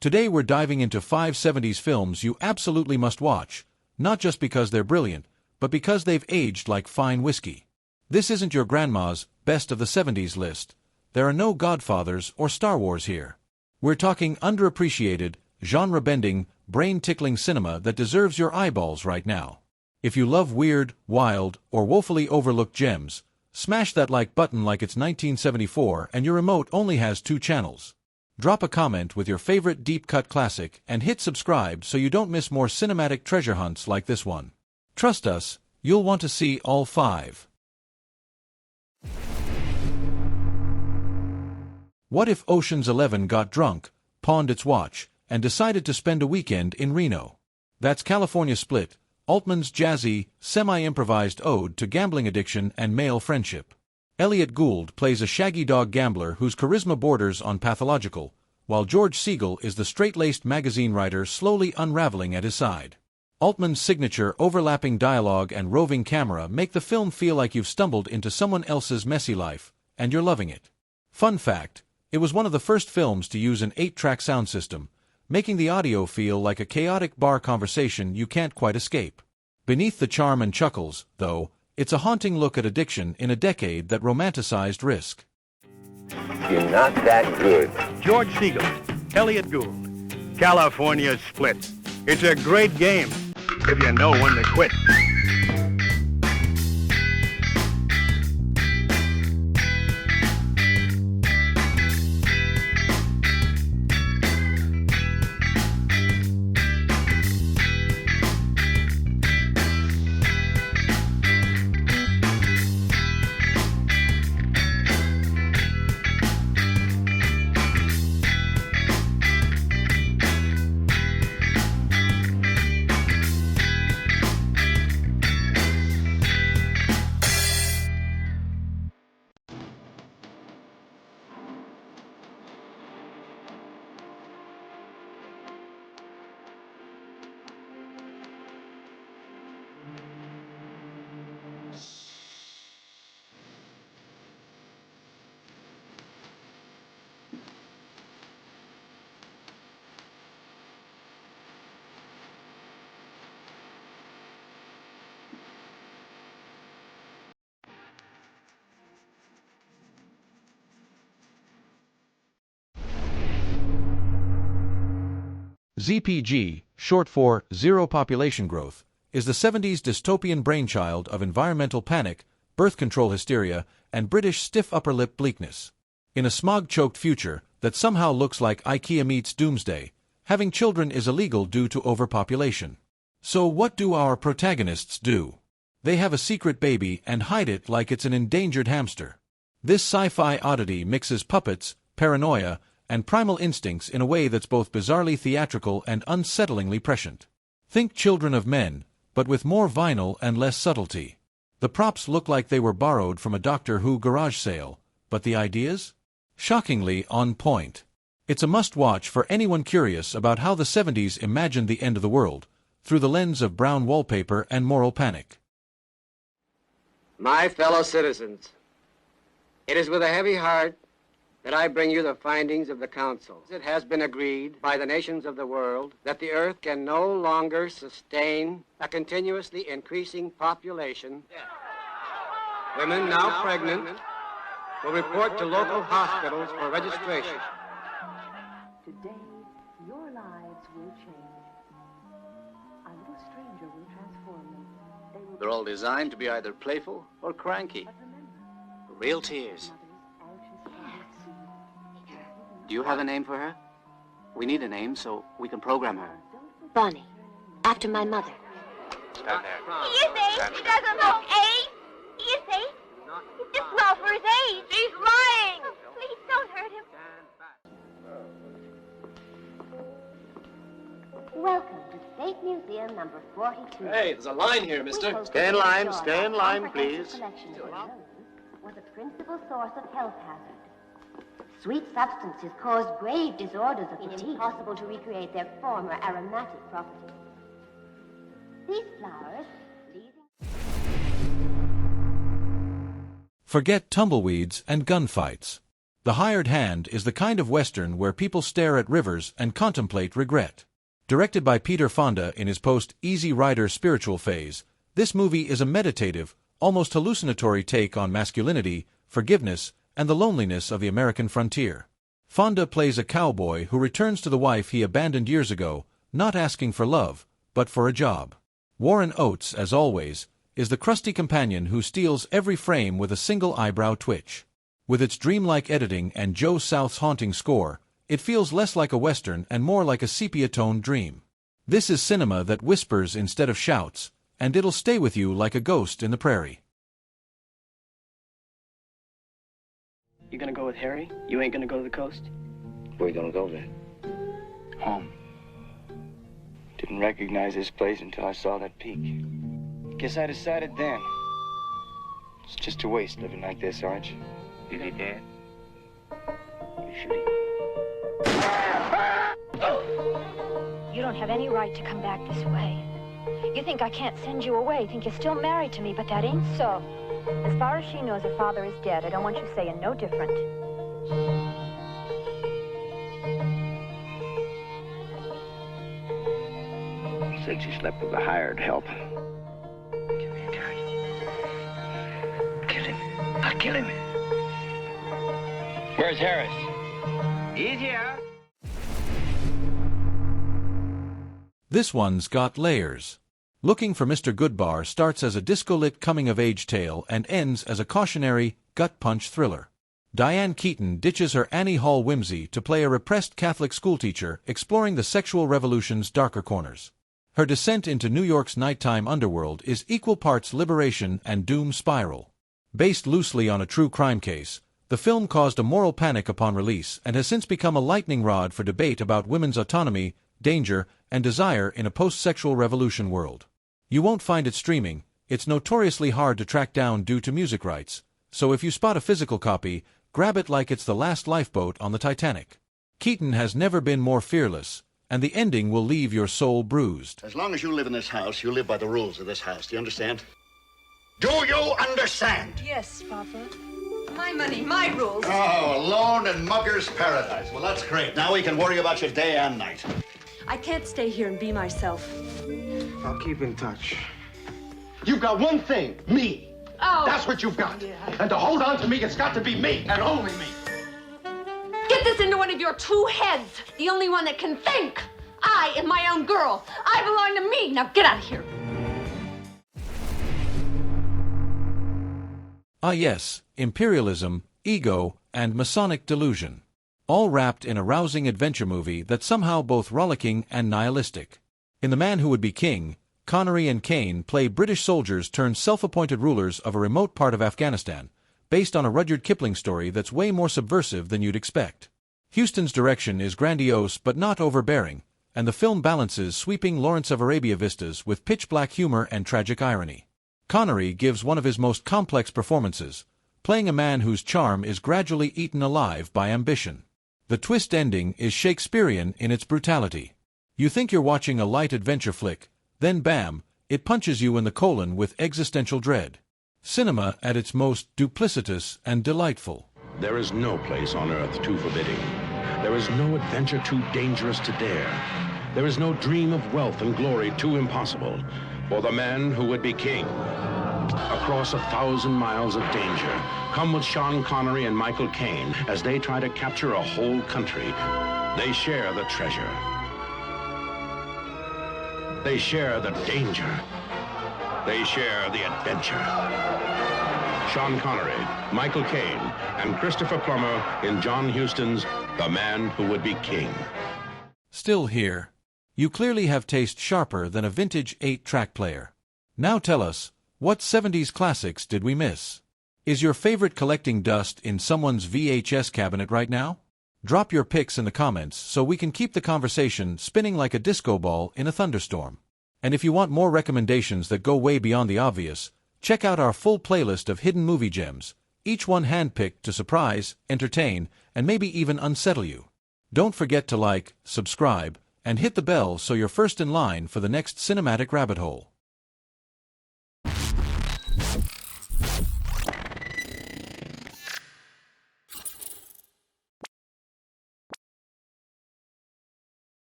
Today we're diving into 5 70s films you absolutely must watch, not just because they're brilliant, but because they've aged like fine whiskey. This isn't your grandma's best of the 70s list. There are no Godfathers or Star Wars here. We're talking underappreciated, genre-bending, brain-tickling cinema that deserves your eyeballs right now. If you love weird, wild, or woefully overlooked gems, smash that like button like it's 1974 and your remote only has 2 channels. Drop a comment with your favorite deep-cut classic and hit subscribe so you don't miss more cinematic treasure hunts like this one. Trust us, you'll want to see all 5. What if Ocean's 11 got drunk, pawned its watch, and decided to spend a weekend in Reno? That's California Split, Altman's jazzy, semi-improvised ode to gambling addiction and male friendship. Elliot Gould plays a shaggy dog gambler whose charisma borders on pathological, while George Segal is the straight-laced magazine writer slowly unraveling at his side. Altman's signature overlapping dialogue and roving camera make the film feel like you've stumbled into someone else's messy life, and you're loving it. Fun fact, it was one of the first films to use an 8-track sound system, making the audio feel like a chaotic bar conversation you can't quite escape. Beneath the charm and chuckles, though, it's a haunting look at addiction in a decade that romanticized risk. You're not that good. George Segal, Elliot Gould, California Split. It's a great game if you know when to quit. ZPG, short for Zero Population Growth, is the 70s dystopian brainchild of environmental panic, birth control hysteria, and British stiff upper lip bleakness. In a smog-choked future that somehow looks like IKEA meets Doomsday, having children is illegal due to overpopulation. So what do our protagonists do? They have a secret baby and hide it like it's an endangered hamster. This sci-fi oddity mixes puppets, paranoia, and primal instincts in a way that's both bizarrely theatrical and unsettlingly prescient. Think Children of Men, but with more vinyl and less subtlety. The props look like they were borrowed from a Doctor Who garage sale, but the ideas? Shockingly on point. It's a must-watch for anyone curious about how the 70s imagined the end of the world, through the lens of brown wallpaper and moral panic. My fellow citizens, it is with a heavy heart that I bring you the findings of the Council. It has been agreed by the nations of the world that the Earth can no longer sustain a continuously increasing population. Women now pregnant will report to local hospitals for registration. Today, your lives will change. A little stranger will transform them. They're all designed to be either playful or cranky. But remember, Real tears. mother's anxious heart. Do you have a name for her? We need a name so we can program her. Bonnie, after my mother. Stand there. You see, he doesn't look age. You see, he's just small for his age. He's lying. Oh, please don't hurt him. Welcome to State Museum number 42. Hey, there's a line here, mister. Stay in line, stay in line, please. Collection of those was a principal source of health hazard. Sweet substances caused grave disorders of the teeth. Impossible to recreate their former aromatic properties. These flowers, Forget tumbleweeds and gunfights. The Hired Hand is the kind of Western where people stare at rivers and contemplate regret. Directed by Peter Fonda in his post-Easy Rider spiritual phase, this movie is a meditative, almost hallucinatory take on masculinity, forgiveness, and the loneliness of the American frontier. Fonda plays a cowboy who returns to the wife he abandoned years ago, not asking for love, but for a job. Warren Oates, as always, is the crusty companion who steals every frame with a single eyebrow twitch. With its dreamlike editing and Joe South's haunting score, it feels less like a Western and more like a sepia-toned dream. This is cinema that whispers instead of shouts, and it'll stay with you like a ghost in the prairie. You gonna go with Harry? You ain't gonna go to the coast? Where you gonna go then? Home. Didn't recognize this place until I saw that peak. Guess I decided then. It's just a waste living like this, aren't you? Is he dead? You should eat. You don't have any right to come back this way. You think I can't send you away, think you're still married to me, but that ain't so. As far as she knows, her father is dead. I don't want you saying no different. Said she slept with the hired help. Kill him, Terry. Kill him. I'll kill him. Where's Harris? He's here. This one's got layers. Looking for Mr. Goodbar starts as a disco-lit coming-of-age tale and ends as a cautionary, gut-punch thriller. Diane Keaton ditches her Annie Hall whimsy to play a repressed Catholic schoolteacher exploring the sexual revolution's darker corners. Her descent into New York's nighttime underworld is equal parts liberation and doom spiral. Based loosely on a true crime case, the film caused a moral panic upon release and has since become a lightning rod for debate about women's autonomy, danger, and desire in a post-sexual revolution world. You won't find it streaming. It's notoriously hard to track down due to music rights, so if you spot a physical copy, grab it like it's the last lifeboat on the Titanic. Keaton has never been more fearless, and the ending will leave your soul bruised. As long as you live in this house, you live by the rules of this house. Do you understand? Do you understand? Yes, Papa. My money, my rules. Oh, alone in Mugger's paradise. Well, that's great. Now we can worry about you day and night. I can't stay here and be myself. I'll keep in touch. You've got one thing, me. Oh. That's what you've got. Yeah. And to hold on to me, it's got to be me and only me. Get this into one of your two heads. The only one that can think. I am my own girl. I belong to me. Now get out of here. Ah yes, imperialism, ego, and Masonic delusion. All wrapped in a rousing adventure movie that's somehow both rollicking and nihilistic. In The Man Who Would Be King, Connery and Caine play British soldiers turned self-appointed rulers of a remote part of Afghanistan, based on a Rudyard Kipling story that's way more subversive than you'd expect. Huston's direction is grandiose but not overbearing, and the film balances sweeping Lawrence of Arabia vistas with pitch-black humor and tragic irony. Connery gives one of his most complex performances, playing a man whose charm is gradually eaten alive by ambition. The twist ending is Shakespearean in its brutality. You think you're watching a light adventure flick, then bam, it punches you in the colon with existential dread. Cinema at its most duplicitous and delightful. There is no place on earth too forbidding. There is no adventure too dangerous to dare. There is no dream of wealth and glory too impossible for the man who would be king. Across 1,000 miles of danger, come with Sean Connery and Michael Caine as they try to capture a whole country. They share the treasure. They share the danger. They share the adventure. Sean Connery, Michael Caine, and Christopher Plummer in John Huston's The Man Who Would Be King. Still here. You clearly have taste sharper than a vintage 8-track player. Now tell us, what 70s classics did we miss? Is your favorite collecting dust in someone's VHS cabinet right now? Drop your picks in the comments so we can keep the conversation spinning like a disco ball in a thunderstorm. And if you want more recommendations that go way beyond the obvious, check out our full playlist of hidden movie gems, each one handpicked to surprise, entertain, and maybe even unsettle you. Don't forget to like, subscribe, and hit the bell so you're first in line for the next cinematic rabbit hole.